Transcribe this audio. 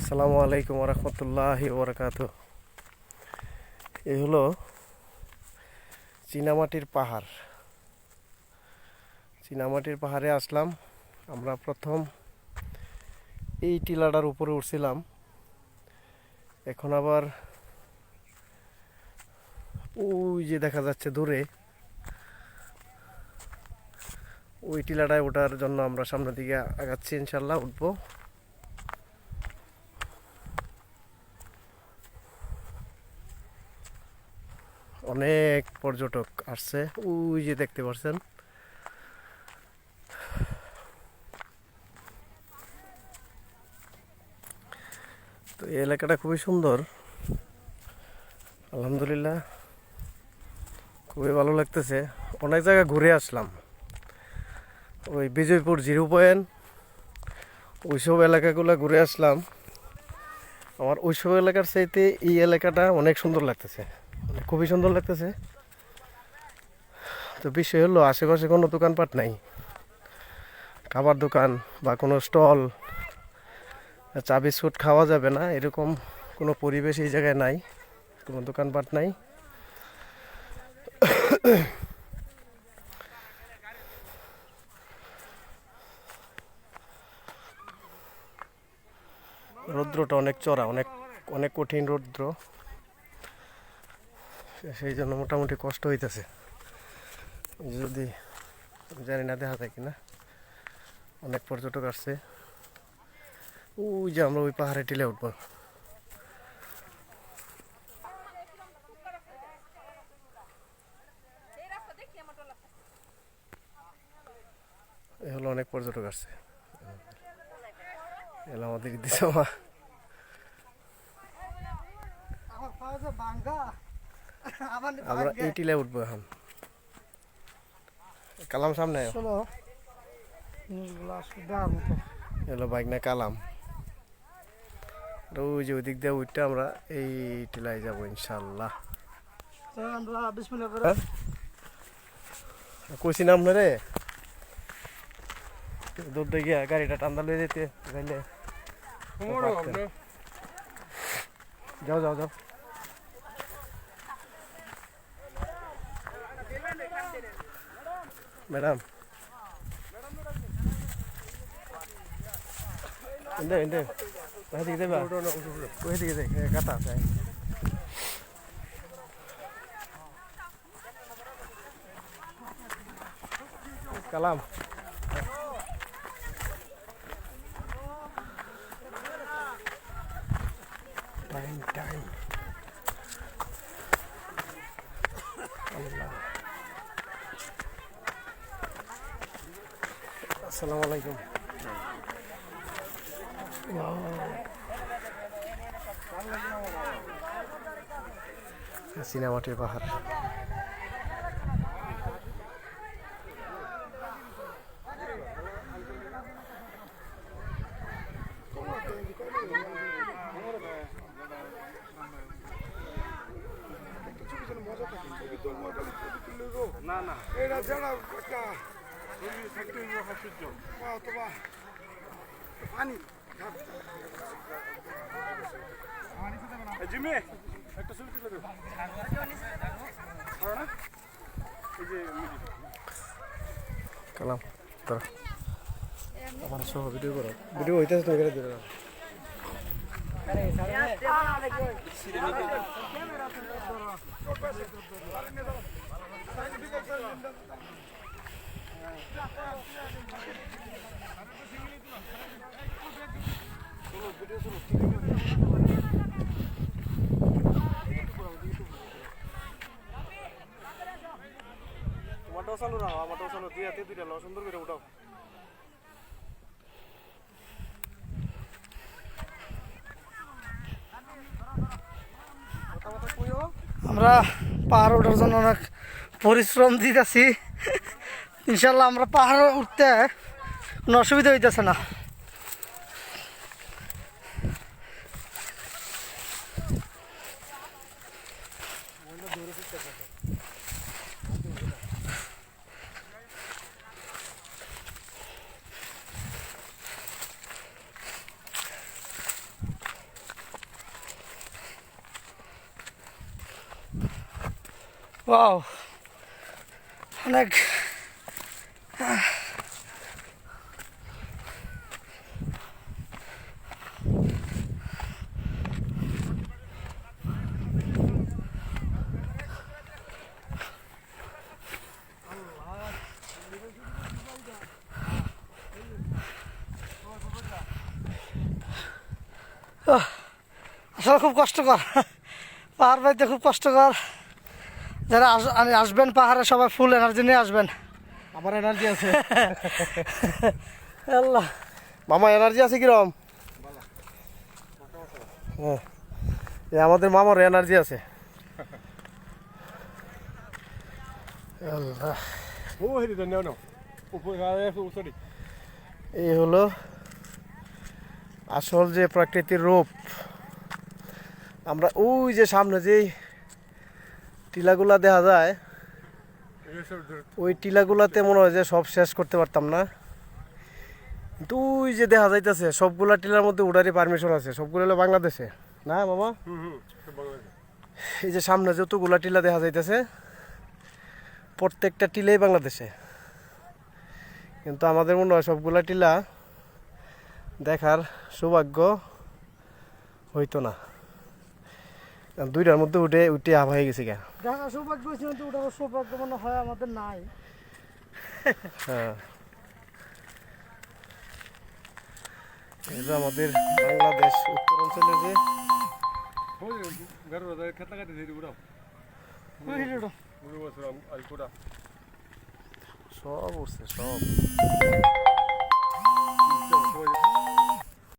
আসসালামু আলাইকুম রহমতুল্লাহি ওবরাকাতু। এই হলো চীনামাটির পাহাড়। চীনামাটির পাহাড়ে আসলাম আমরা। প্রথম এই টিলাটার উপরে উঠছিলাম, এখন আবার ওই যে দেখা যাচ্ছে দূরে ওই টিলাটায় ওঠার জন্য আমরা সামনের দিকে আগাচ্ছি, ইনশাল্লাহ উঠবো। অনেক পর্যটক আসছে, ওই যে দেখতে পাচ্ছেন। তো এই এলাকাটা খুবই সুন্দর, আলহামদুলিল্লাহ খুবই ভালো লাগতেছে। অনেক জায়গা ঘুরে আসলাম, ওই বিজয়পুর, জিরো পয়েন্ট, ওইসব এলাকাগুলো ঘুরে আসলাম। আমার ওইসব এলাকার চাইতে এই এলাকাটা অনেক সুন্দর লাগতেছে, খুবই সুন্দর লাগতেছে। তো বিষয় হলো আশেপাশে কোনো দোকানপাট নাই, খাবার দোকান বা কোনো স্টল, চা বিস্কুট খাওয়া যাবে না এরকম কোনো পরিবেশ এই জায়গায় নাই, কোনো দোকানপাট নাই। রৌদ্রটা অনেক চড়া, অনেক অনেক কঠিন রৌদ্র, সেই জন্য মোটামুটি কষ্ট হইতেছে। যদি জানি না দেখা যায় কিনা, অনেক পর্যটক আসছে। ওই যে আমরা ওই পাহাড়ে টিলে উঠবো। এ হলো অনেক পর্যটক আসছে, এলো আমাদের দিছে। আমরা এই টিলে উঠবো এখন। কালাম সামনে এলো বাইক না কালাম। ওই যে ওই দিক দিয়ে উঠতে আমরা এই টিলায় যাবো ইনশাল্লাহ। কইছি নাম রে, দূর দিয়ে গিয়া গাড়িটা টান্দা লয়ে যেতে গাইলে। যাও যাও যাও। ম্যাডাম এন্ডে এন্ডে ওই দিকে যাবা, ওই দিকে যাই, কাটা আছে। কালাম টাইম টাইম। আসসালামু আলাইকুম। চীনামাটির পাহাড়। না না এটা জানা একটা পানি জিমে একটা ছবি তুলে দেবো। কালাম তোরা আমার সহ ভিডিও করো, ভিডিও হইতেছে তো এখানে দিও। তোমারটাও চালু রাখো, আমারটাও চালু দিয়ে হাতে দুইটা লো, সুন্দর করে উঠাও। আমরা পাহাড় ওঠার জন্য অনেক পরিশ্রম দিতেছি। ইনশাল্লাহ আমরা পাহাড় উঠতে কোনো অসুবিধা হইতেছে না। ওয়াও, অনেক আসলে খুব কষ্টকর, পাহাড় বাইতে খুব কষ্টকর। যারা আসবেন পাহাড়ে সবাই ফুল এনার্জি নিয়ে আসবেন। আমার এনার্জি আছে। আল্লাহ, মামা এনার্জি আছে কিরম? হ্যাঁ, আমাদের মামার এনার্জি আছে। আল্লাহ, ও হেরি দেন নাও উপরে উপরে এই হলো আসল যে প্রকৃতির রূপ। আমরা ওই যে সামনে যেই টিলাগুলা দেখা যায়, ওই টিলাগুলাতে মনে হয় যে সব শেষ করতে পারতাম না, কিন্তু ওই যে দেখা যাইতেছে সবগুলা টিলার মধ্যে উঠারই পারমিশন আছে। সবগুলো হলো বাংলাদেশে, না মামা? এই যে সামনে যতগুলা টিলা দেখা যাইতেছে প্রত্যেকটা টিলাই বাংলাদেশে, কিন্তু আমাদের মনে হয় সবগুলা টিলা দেখার সৌভাগ্য হইতো না। দুইটার মধ্যে উঠে আভ হয়ে গেছে কেন। দেখা সৌভাগ্য হয়েছে, কিন্তু ওটা সৌভাগ্য মনে হয় আমাদের নাই। হ্যাঁ, এই যে আমাদের বাংলাদেশ উত্তরাঞ্চলে যে খেতা কাটি দিয়ে উড়াও সব উঠছে সব।